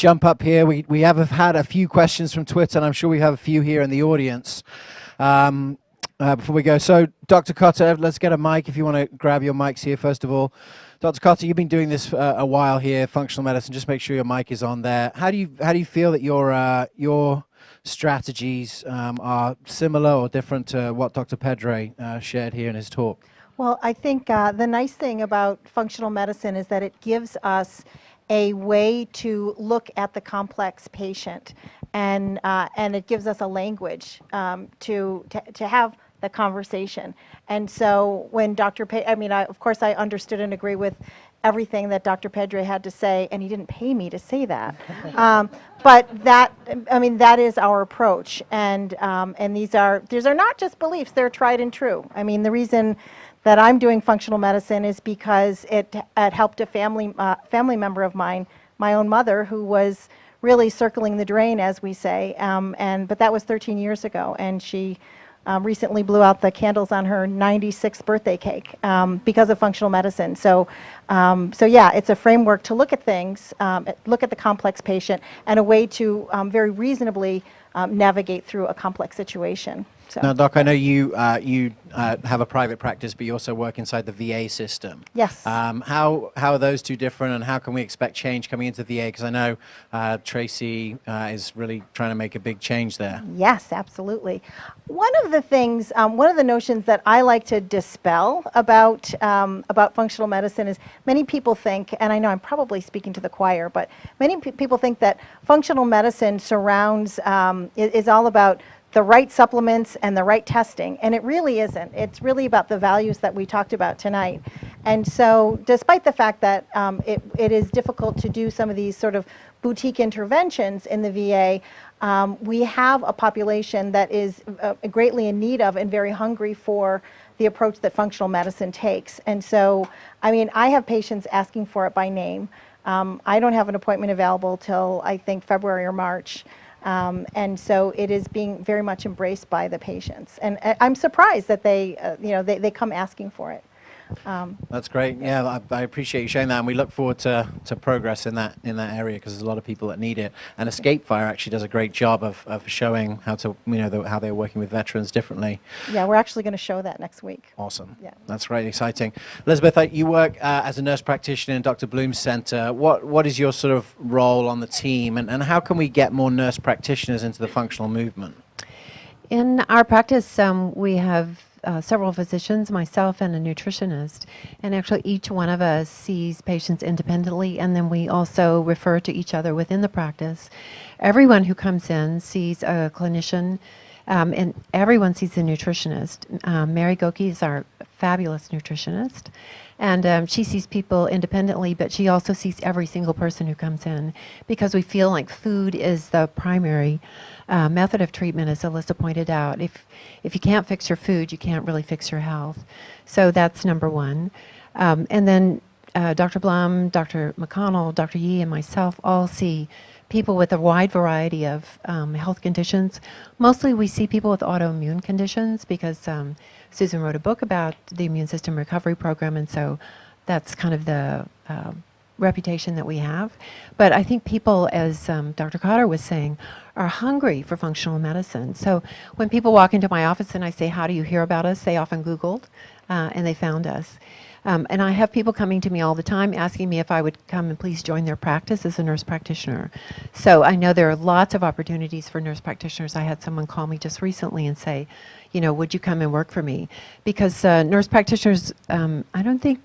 jump up here. We have had a few questions from Twitter, and I'm sure we have a few here in the audience. Before we go, so Dr. Cotter, let's get a mic if you want to grab your mics here first of all. Dr. Cotter, you've been doing this a while here, functional medicine. Just make sure your mic is on there. How do you feel that your strategies are similar or different to what Dr. Pedre shared here in his talk? Well, I think the nice thing about functional medicine is that it gives us a way to look at the complex patient, and it gives us a language to have the conversation. And so when Dr. of course I understood and agree with everything that Dr. Pedre had to say, and he didn't pay me to say that. But that is our approach, and these are not just beliefs; they're tried and true. I mean, the reason that I'm doing functional medicine is because it helped a family member of mine, my own mother, who was really circling the drain, as we say, but that was 13 years ago, and she recently blew out the candles on her 96th birthday cake because of functional medicine. So yeah, it's a framework to look at things, look at the complex patient, and a way to very reasonably navigate through a complex situation. So. Now, Doc, I know you have a private practice, but you also work inside the VA system. Yes. How are those two different, and how can we expect change coming into the VA? Because I know Tracy is really trying to make a big change there. Yes, absolutely. One of the things, one of the notions that I like to dispel about functional medicine is many people think, and I know I'm probably speaking to the choir, but many people think that functional medicine surrounds is all about the right supplements and the right testing, and it really isn't. It's really about the values that we talked about tonight. And so despite the fact that it is difficult to do some of these sort of boutique interventions in the VA, we have a population that is greatly in need of and very hungry for the approach that functional medicine takes. And so, I mean, I have patients asking for it by name. I don't have an appointment available till, I think, February or March. And so it is being very much embraced by the patients, and I'm surprised that they come asking for it. That's great. Yeah, I appreciate you sharing that, and we look forward to progress in that area, because there's a lot of people that need it. And Escape Fire actually does a great job of showing how to how they're working with veterans differently. Yeah, we're actually going to show that next week. Awesome. Yeah, that's great, exciting. Elizabeth, you work as a nurse practitioner in Dr. Bloom's center. What is your sort of role on the team, and how can we get more nurse practitioners into the functional movement? In our practice, we have several physicians, myself, and a nutritionist, and actually each one of us sees patients independently, and then we also refer to each other within the practice. Everyone who comes in sees a clinician, and everyone sees a nutritionist. Mary Goki is our fabulous nutritionist, and she sees people independently, but she also sees every single person who comes in, because we feel like food is the primary method of treatment, as Alisa pointed out. If you can't fix your food, you can't really fix your health. So that's number one. And then Dr. Blum, Dr. McConnell, Dr. Yee, and myself all see people with a wide variety of health conditions. Mostly we see people with autoimmune conditions, because Susan wrote a book about the immune system recovery program, and so that's kind of the reputation that we have. But I think people, as Dr. Cotter was saying, are hungry for functional medicine. So when people walk into my office and I say, how do you hear about us? They often Googled, and they found us. And I have people coming to me all the time asking me if I would come and please join their practice as a nurse practitioner. So I know there are lots of opportunities for nurse practitioners. I had someone call me just recently and say, would you come and work for me? Because nurse practitioners, I don't think,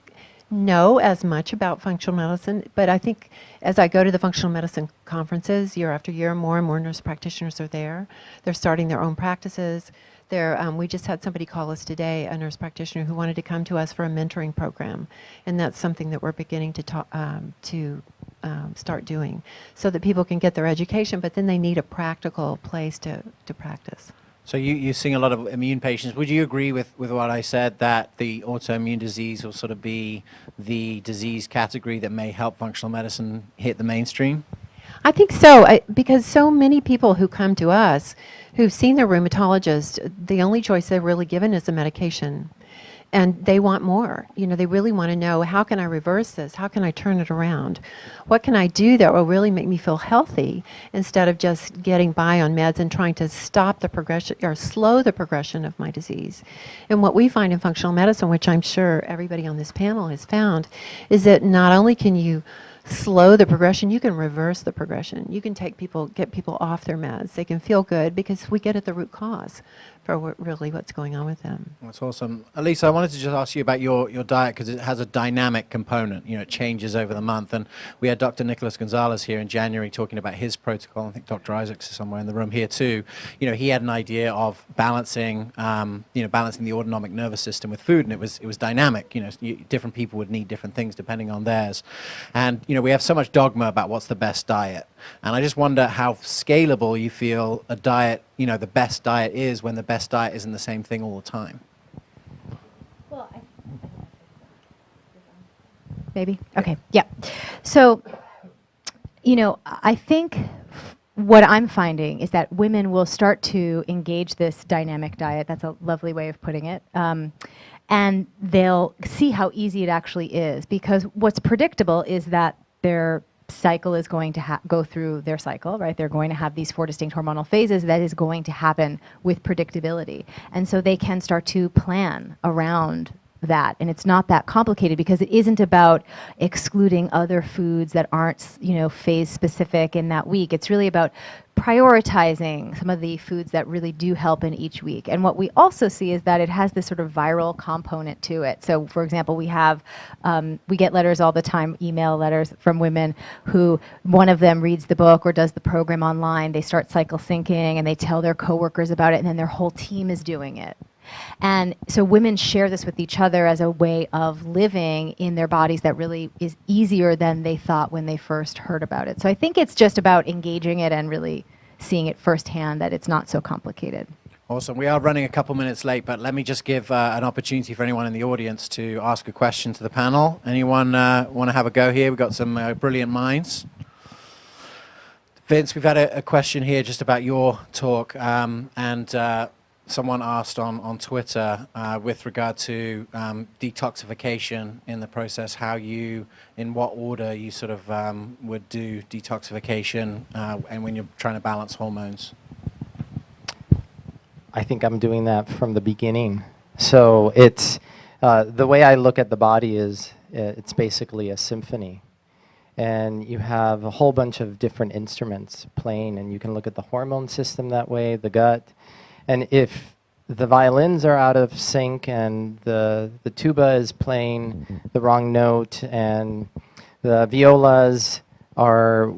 know as much about functional medicine, but I think as I go to the functional medicine conferences year after year, more and more nurse practitioners are there. They're starting their own practices. We just had somebody call us today, a nurse practitioner who wanted to come to us for a mentoring program, and that's something that we're beginning to start doing, so that people can get their education, but then they need a practical place to practice. So you're seeing a lot of immune patients. Would you agree with what I said, that the autoimmune disease will sort of be the disease category that may help functional medicine hit the mainstream? I think so, because so many people who come to us who've seen their rheumatologist, the only choice they're really given is a medication. and they want more. They really want to know, how can I reverse this? How can I turn it around? What can I do that will really make me feel healthy instead of just getting by on meds and trying to stop the progression or slow the progression of my disease? And what we find in functional medicine, which I'm sure everybody on this panel has found, is that not only can you slow the progression, you can reverse the progression. You can get people off their meds. They can feel good because we get at the root cause for really what's going on with them. That's awesome. Alisa, I wanted to just ask you about your diet, because it has a dynamic component. It changes over the month. And we had Dr. Nicholas Gonzalez here in January talking about his protocol. I think Dr. Isaacs is somewhere in the room here too. He had an idea of balancing, balancing the autonomic nervous system with food, and it was dynamic. Different people would need different things depending on theirs. And we have so much dogma about what's the best diet. And I just wonder how scalable you feel a diet, the best diet is, when the best diet isn't the same thing all the time. Well, maybe? Okay, yeah. So, I think what I'm finding is that women will start to engage this dynamic diet. That's a lovely way of putting it. And they'll see how easy it actually is, because what's predictable is that their cycle is going to go through their cycle, right? They're going to have these 4 distinct hormonal phases. That is going to happen with predictability. And so they can start to plan around that. And it's not that complicated, because it isn't about excluding other foods that aren't, phase specific in that week. It's really about prioritizing some of the foods that really do help in each week. And what we also see is that it has this sort of viral component to it. So, for example, we get letters all the time, email letters from women who, one of them reads the book or does the program online, they start cycle syncing and they tell their coworkers about it, and then their whole team is doing it. And so women share this with each other as a way of living in their bodies that really is easier than they thought when they first heard about it. So I think it's just about engaging it and really seeing it firsthand, that it's not so complicated. Awesome. We are running a couple minutes late, but let me just give an opportunity for anyone in the audience to ask a question to the panel. Anyone want to have a go here? We've got some brilliant minds. Vince, we've had a question here just about your talk, and someone asked on Twitter with regard to detoxification in the process, in what order you sort of would do detoxification and when you're trying to balance hormones. I think I'm doing that from the beginning. So it's, the way I look at the body is it's basically a symphony. And you have a whole bunch of different instruments playing, and you can look at the hormone system that way, the gut. And if the violins are out of sync and the tuba is playing the wrong note and the violas are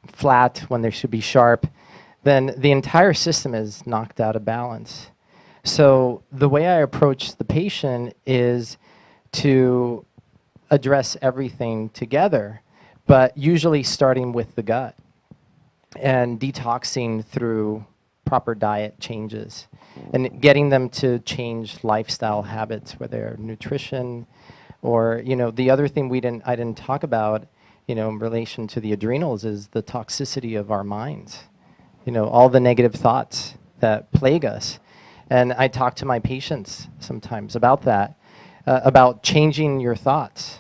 flat when they should be sharp, then the entire system is knocked out of balance. So the way I approach the patient is to address everything together, but usually starting with the gut and detoxing through proper diet changes and getting them to change lifestyle habits, whether nutrition or, the other thing I didn't talk about, in relation to the adrenals is the toxicity of our minds. All the negative thoughts that plague us. And I talk to my patients sometimes about that, about changing your thoughts,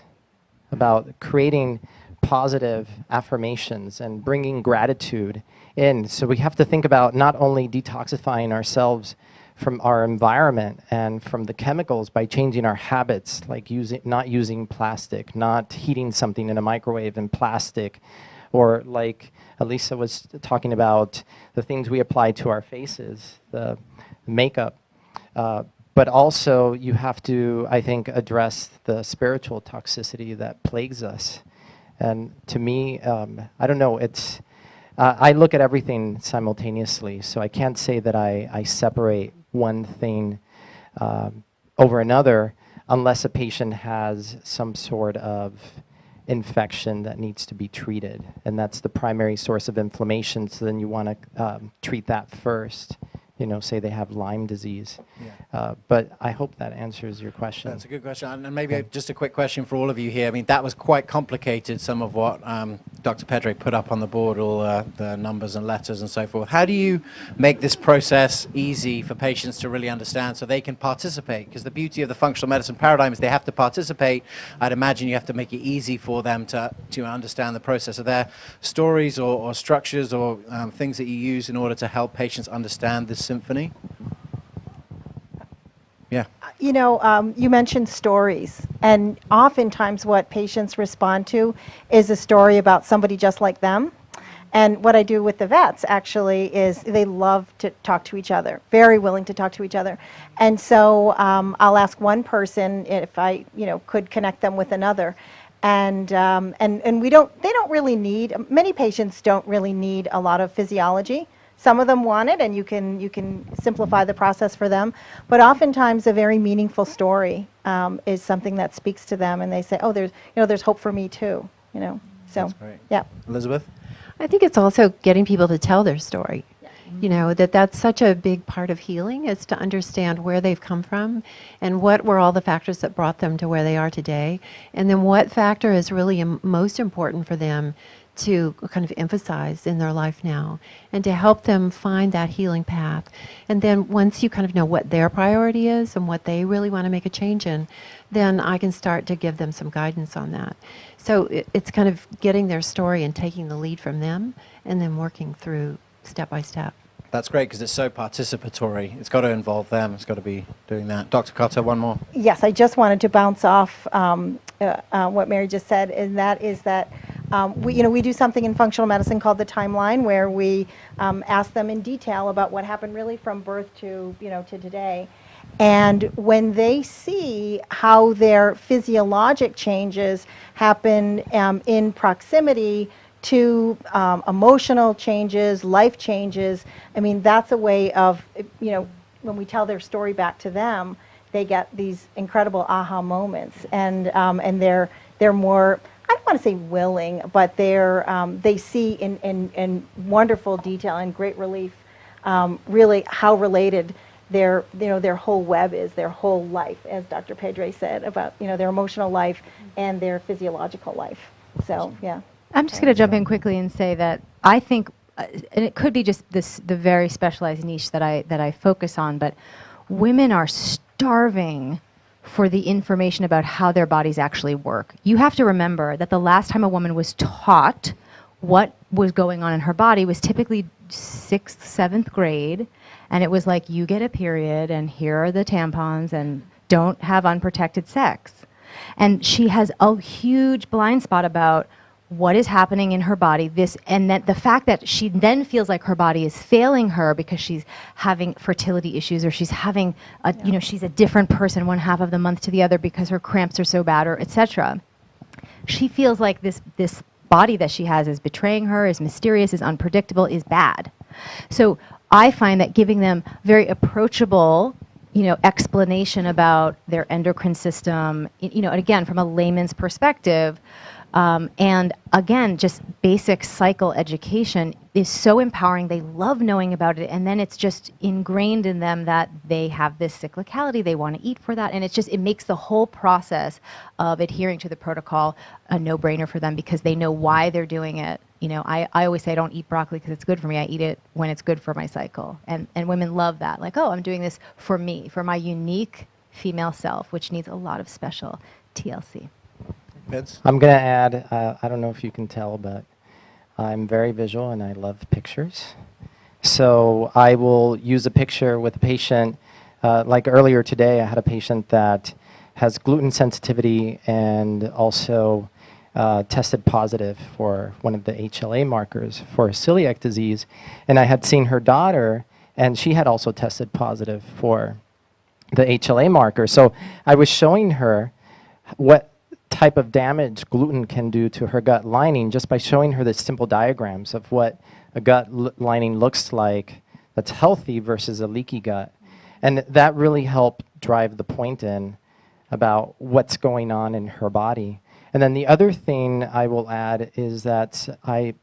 about creating positive affirmations and bringing gratitude in. So we have to think about not only detoxifying ourselves from our environment and from the chemicals by changing our habits, like not using plastic, not heating something in a microwave in plastic, or like Alisa was talking about, the things we apply to our faces, the makeup. But also you have to, I think, address the spiritual toxicity that plagues us. And to me, I don't know, I look at everything simultaneously, so I can't say that I separate one thing over another unless a patient has some sort of infection that needs to be treated. And that's the primary source of inflammation, so then you want to treat that first. Say they have Lyme disease. Yeah. But I hope that answers your question. That's a good question. And maybe just a quick question for all of you here. I mean, that was quite complicated, some of what Dr. Pedre put up on the board all the numbers and letters and so forth. How do you make this process easy for patients to really understand so they can participate? Because the beauty of the functional medicine paradigm is they have to participate. I'd imagine you have to make it easy for them to understand the process. Are there stories or structures or things that you use in order to help patients understand this symphony? Yeah. You know, you mentioned stories, and oftentimes what patients respond to is a story about somebody just like them. And what I do with the vets actually is they love to talk to each other, very willing to talk to each other. And so I'll ask one person if I, could connect them with another. And they don't really need, many patients don't really need a lot of physiology. Some of them want it, and you can simplify the process for them. But oftentimes, a very meaningful story is something that speaks to them, and they say, "Oh, there's hope for me too." So That's great. Yeah. Elizabeth? I think it's also getting people to tell their story. That's such a big part of healing, is to understand where they've come from and what were all the factors that brought them to where they are today, and then what factor is really most important for them to kind of emphasize in their life now, and to help them find that healing path. And then once you kind of know what their priority is and what they really want to make a change in, then I can start to give them some guidance on that. So it's kind of getting their story and taking the lead from them, and then working through step by step. That's great because it's so participatory. It's got to involve them. It's got to be doing that. Dr. Cotter, one more. Yes, I just wanted to bounce off what Mary just said, and that is that we do something in functional medicine called the timeline, where we ask them in detail about what happened really from birth to to today. And when they see how their physiologic changes happen in proximity to emotional changes, life changes, I mean, that's a way of, when we tell their story back to them, they get these incredible aha moments, and they're more, I don't want to say willing, but they see in wonderful detail and great relief really how related their whole web is, their whole life, as Dr. Pedre said, about their emotional life and their physiological life. So yeah. I'm just going to jump in quickly and say that I think, and it could be just the very specialized niche that I focus on, but women are starving for the information about how their bodies actually work. You have to remember that the last time a woman was taught what was going on in her body was typically 6th, 7th grade, and it was like, you get a period, and here are the tampons, and don't have unprotected sex. And she has a huge blind spot about what is happening in her body, and that the fact that she then feels like her body is failing her because she's having fertility issues, or she's having she's a different person one half of the month to the other because her cramps are so bad, or etc. She feels like this body that she has is betraying her, is mysterious, is unpredictable, is bad. So I find that giving them very approachable explanation about their endocrine system, and again, from a layman's perspective, and again, just basic cycle education is so empowering. They love knowing about it, and then it's just ingrained in them that they have this cyclicality. They want to eat for that, and it makes the whole process of adhering to the protocol a no-brainer for them, because they know why they're doing it. I always say I don't eat broccoli because it's good for me. I eat it when it's good for my cycle, and women love that. Like, oh, I'm doing this for me, for my unique female self, which needs a lot of special TLC. Vince? I'm going to add, I don't know if you can tell, but I'm very visual and I love pictures. So I will use a picture with a patient. Like earlier today, I had a patient that has gluten sensitivity and also tested positive for one of the HLA markers for celiac disease. And I had seen her daughter, and she had also tested positive for the HLA marker. So I was showing her what type of damage gluten can do to her gut lining just by showing her the simple diagrams of what a gut lining looks like that's healthy versus a leaky gut. And that really helped drive the point in about what's going on in her body. And then the other thing I will add is that I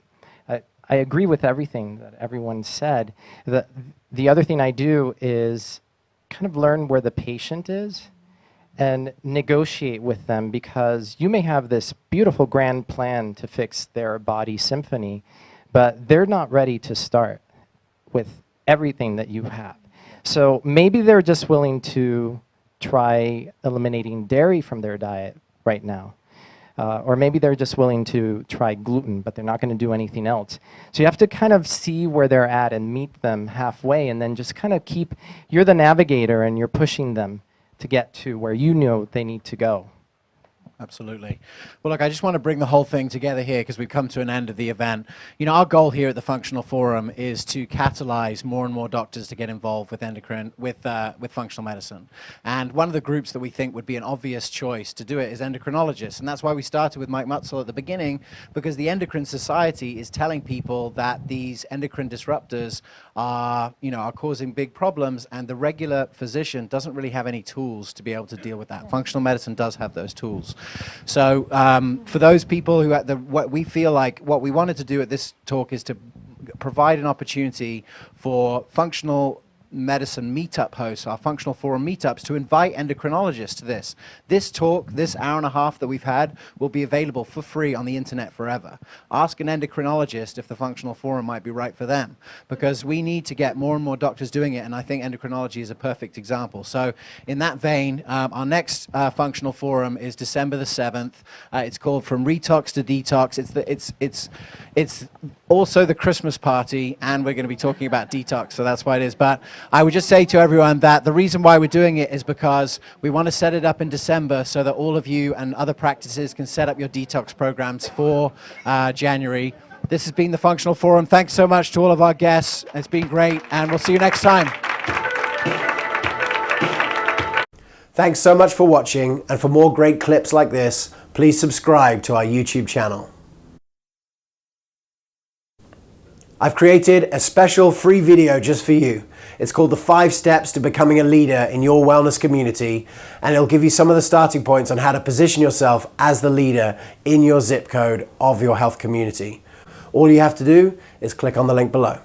agree with everything that everyone said. The other thing I do is kind of learn where the patient is and negotiate with them, because you may have this beautiful grand plan to fix their body symphony, but they're not ready to start with everything that you have. So maybe they're just willing to try eliminating dairy from their diet right now. Or maybe they're just willing to try gluten, but they're not going to do anything else. So you have to kind of see where they're at and meet them halfway, and then just kind of you're the navigator and you're pushing them to get to where you know they need to go. Absolutely. Well, look, I just want to bring the whole thing together here because we've come to an end of the event. You know, our goal here at the Functional Forum is to catalyze more and more doctors to get involved with endocrine, with functional medicine. And one of the groups that we think would be an obvious choice to do it is endocrinologists. And that's why we started with Mike Mutzel at the beginning, because the Endocrine Society is telling people that these endocrine disruptors are causing big problems, and the regular physician doesn't really have any tools to be able to deal with that. Functional medicine does have those tools. So for those people who what we feel like what we wanted to do at this talk is to provide an opportunity for functional medicine meetup hosts, our Functional Forum meetups, to invite endocrinologists to this. This talk, this hour and a half that we've had, will be available for free on the internet forever. Ask an endocrinologist if the Functional Forum might be right for them, because we need to get more and more doctors doing it, and I think endocrinology is a perfect example. So in that vein, our next Functional Forum is December the 7th. It's called From Retox to Detox. It's also the Christmas party, and we're going to be talking about detox, so that's why it is. But I would just say to everyone that the reason why we're doing it is because we want to set it up in December so that all of you and other practices can set up your detox programs for January. This has been the Functional Forum. Thanks so much to all of our guests. It's been great, and we'll see you next time. Thanks so much for watching, and for more great clips like this, please subscribe to our YouTube channel. I've created a special free video just for you. It's called The 5 Steps to Becoming a Leader in Your Wellness Community, and it'll give you some of the starting points on how to position yourself as the leader in your zip code of your health community. All you have to do is click on the link below.